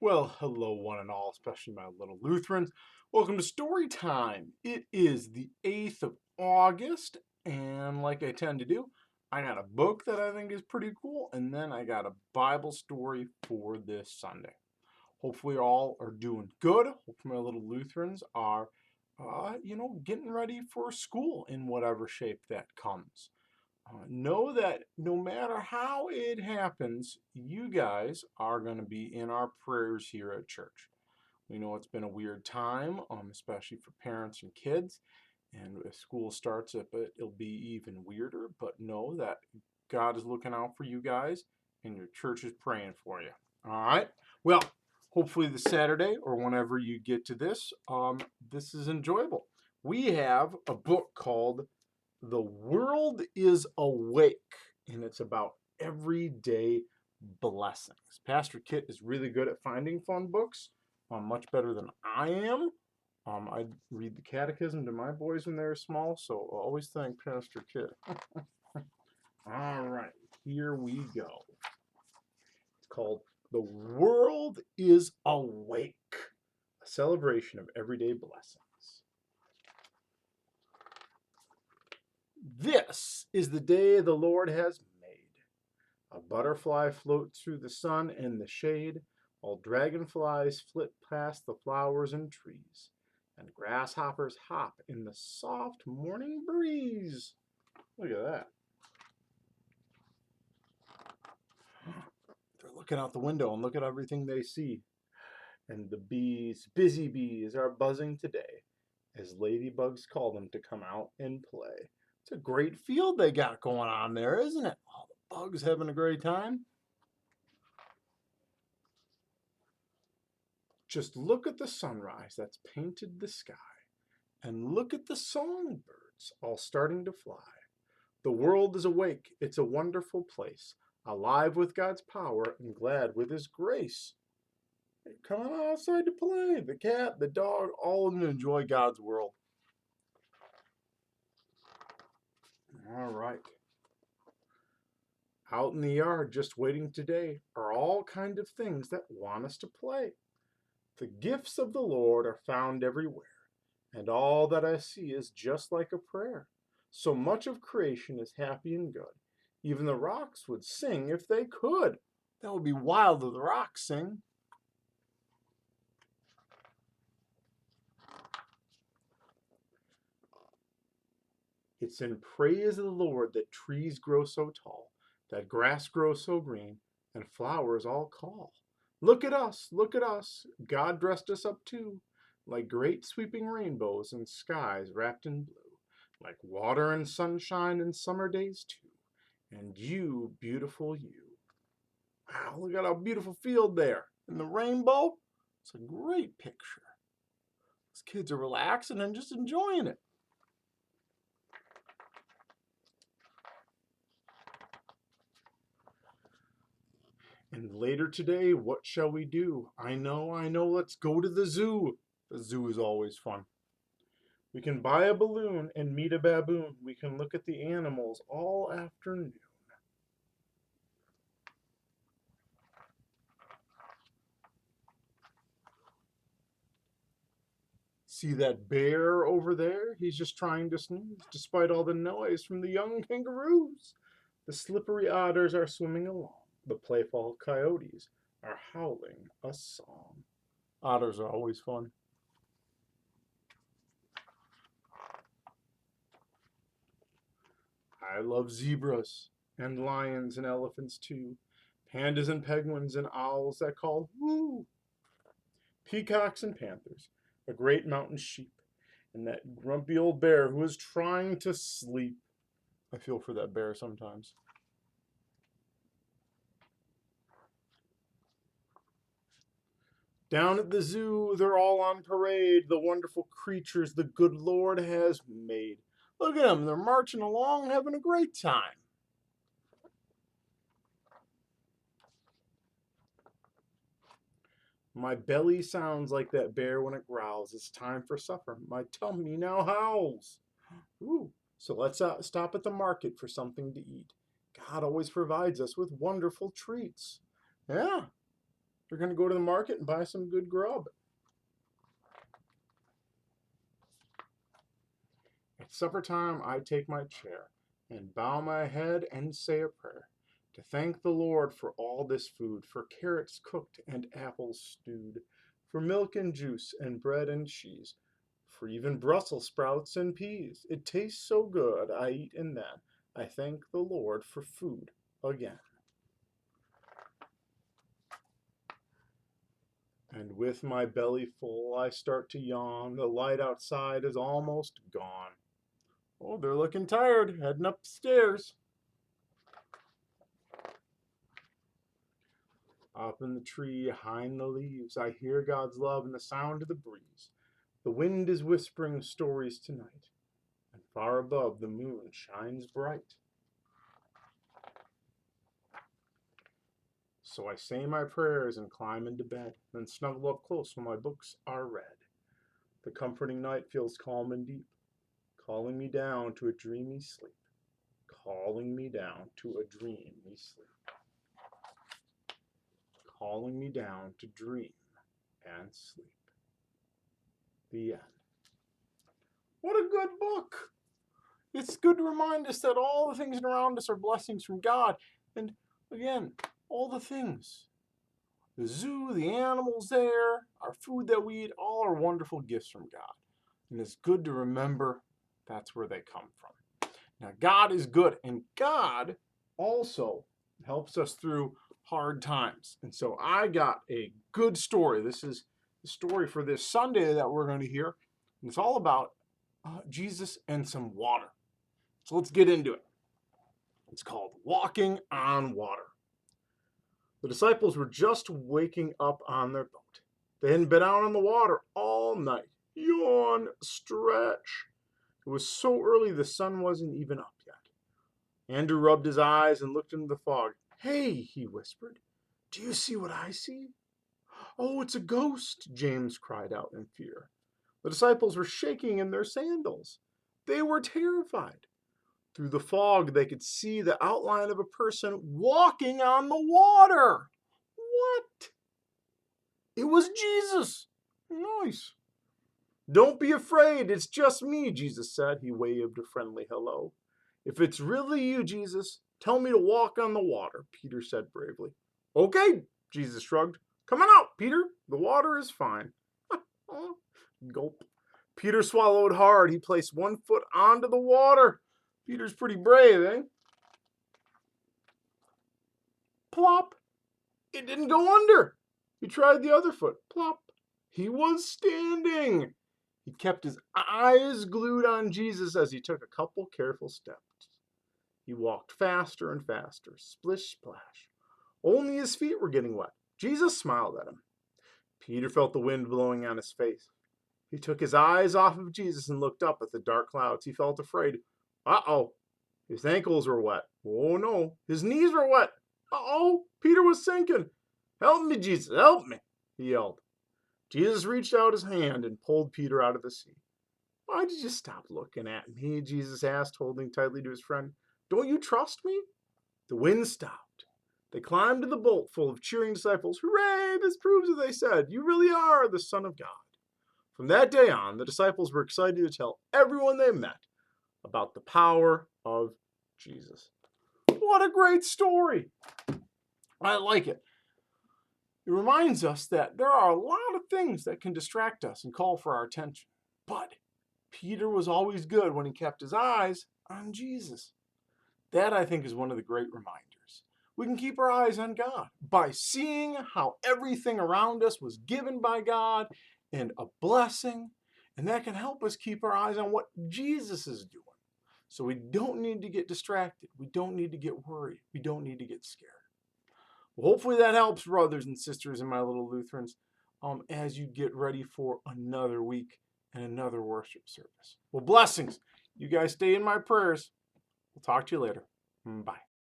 Well, hello, one and all, especially my little Lutherans. Welcome to Story Time. It is the 8th of August, and like I tend to do, I got a book that I think is pretty cool, and then I got a Bible story for this Sunday. Hopefully, all are doing good. Hopefully, my little Lutherans are, getting ready for school in whatever shape that comes. Know that no matter how it happens, you guys are going to be in our prayers here at church. We know it's been a weird time, especially for parents and kids, and if school starts up, it'll be even weirder. But know that God is looking out for you guys, and your church is praying for you. All right. Well, hopefully this Saturday or whenever you get to this, this is enjoyable. We have a book called the World is Awake, and it's about everyday blessings. Pastor Kit is really good at finding fun books, much better than I am. I read the catechism to my boys when they were small, so I always thank Pastor Kit. All right, here we go. It's called The World is Awake, a celebration of everyday blessings. This is the day the Lord has made. A butterfly floats through the sun and the shade, while dragonflies flit past the flowers and trees, and grasshoppers hop in the soft morning breeze. Look at that. They're looking out the window and look at everything they see. And the bees, busy bees, are buzzing today, as ladybugs call them to come out and play. It's a great field they got going on there, isn't it? All the bugs having a great time. Just look at the sunrise that's painted the sky, and look at the songbirds all starting to fly. The world is awake, it's a wonderful place, alive with God's power and glad with His grace. Come on outside to play. The cat, the dog, all of them enjoy God's world. All right. Out in the yard, just waiting today, are all kind of things that want us to play. The gifts of the Lord are found everywhere, and all that I see is just like a prayer. So much of creation is happy and good. Even the rocks would sing if they could. That would be wild if the rocks sing. It's in praise of the Lord that trees grow so tall, that grass grows so green, and flowers all call. Look at us, look at us. God dressed us up too, like great sweeping rainbows and skies wrapped in blue, like water and sunshine and summer days too. And you, beautiful you. Wow, look at our beautiful field there. And the rainbow, it's a great picture. These kids are relaxing and just enjoying it. And later today, what shall we do? I know, let's go to the zoo. The zoo is always fun. We can buy a balloon and meet a baboon. We can look at the animals all afternoon. See that bear over there? He's just trying to snooze, despite all the noise from the young kangaroos. The slippery otters are swimming along. The playful coyotes are howling a song. Otters are always fun. I love zebras and lions and elephants too. Pandas and penguins and owls that call woo. Peacocks and panthers, a great mountain sheep, and that grumpy old bear who is trying to sleep. I feel for that bear sometimes. Down at the zoo, they're all on parade, the wonderful creatures the good Lord has made. Look at them, they're marching along, having a great time. My belly sounds like that bear when it growls. It's time for supper. My tummy now howls. Ooh, so let's stop at the market for something to eat. God always provides us with wonderful treats. Yeah, They're going to go to the market and buy some good grub. At supper time, I take my chair and bow my head and say a prayer to thank the Lord for all this food, for carrots cooked and apples stewed, for milk and juice and bread and cheese, for even Brussels sprouts and peas. It tastes so good, I eat and then I thank the Lord for food again. And with my belly full, I start to yawn. The light outside is almost gone. Oh, they're looking tired, heading upstairs. Up in the tree, high in the leaves, I hear God's love and the sound of the breeze. The wind is whispering stories tonight, and far above the moon shines bright. So I say my prayers and climb into bed, then snuggle up close when my books are read. The comforting night feels calm and deep, calling me down to a dreamy sleep, calling me down to a dreamy sleep, calling me down to dream and sleep. The end. What a good book! It's good to remind us that all the things around us are blessings from God. And again, all the things. The zoo, the animals there, our food that we eat, all are wonderful gifts from God. And it's good to remember that's where they come from. Now, God is good, and God also helps us through hard times. And so I got a good story. This is the story for this Sunday that we're going to hear. And it's all about Jesus and some water. So let's get into it. It's called Walking on Water. The disciples were just waking up on their boat. They hadn't been out on the water all night. Yawn, stretch. It was so early the sun wasn't even up yet. Andrew rubbed his eyes and looked into the fog. "Hey," he whispered, "do you see what I see?" "Oh, it's a ghost," James cried out in fear. The disciples were shaking in their sandals. They were terrified. Through the fog, they could see the outline of a person walking on the water. What? It was Jesus. Nice. "Don't be afraid, it's just me," Jesus said. He waved a friendly hello. "If it's really you, Jesus, tell me to walk on the water," Peter said bravely. "Okay," Jesus shrugged. "Come on out, Peter. The water is fine." Gulp. Peter swallowed hard. He placed one foot onto the water. Peter's pretty brave, eh? Plop. It didn't go under. He tried the other foot. Plop. He was standing. He kept his eyes glued on Jesus as he took a couple careful steps. He walked faster and faster. Splish, splash. Only his feet were getting wet. Jesus smiled at him. Peter felt the wind blowing on his face. He took his eyes off of Jesus and looked up at the dark clouds. He felt afraid. Uh-oh. His ankles were wet. Oh, no. His knees were wet. Uh-oh. Peter was sinking. "Help me, Jesus. Help me," he yelled. Jesus reached out his hand and pulled Peter out of the sea. "Why did you stop looking at me?" Jesus asked, holding tightly to his friend. "Don't you trust me?" The wind stopped. They climbed to the boat full of cheering disciples. "Hooray! This proves it," they said. "You really are the Son of God." From that day on, the disciples were excited to tell everyone they met about the power of Jesus. What a great story! I like it. It reminds us that there are a lot of things that can distract us and call for our attention. But Peter was always good when he kept his eyes on Jesus. That, I think, is one of the great reminders. We can keep our eyes on God by seeing how everything around us was given by God and a blessing, and that can help us keep our eyes on what Jesus is doing. So we don't need to get distracted. We don't need to get worried. We don't need to get scared. Well, hopefully that helps, brothers and sisters and my little Lutherans, as you get ready for another week and another worship service. Well, blessings. You guys stay in my prayers. We'll talk to you later. Bye.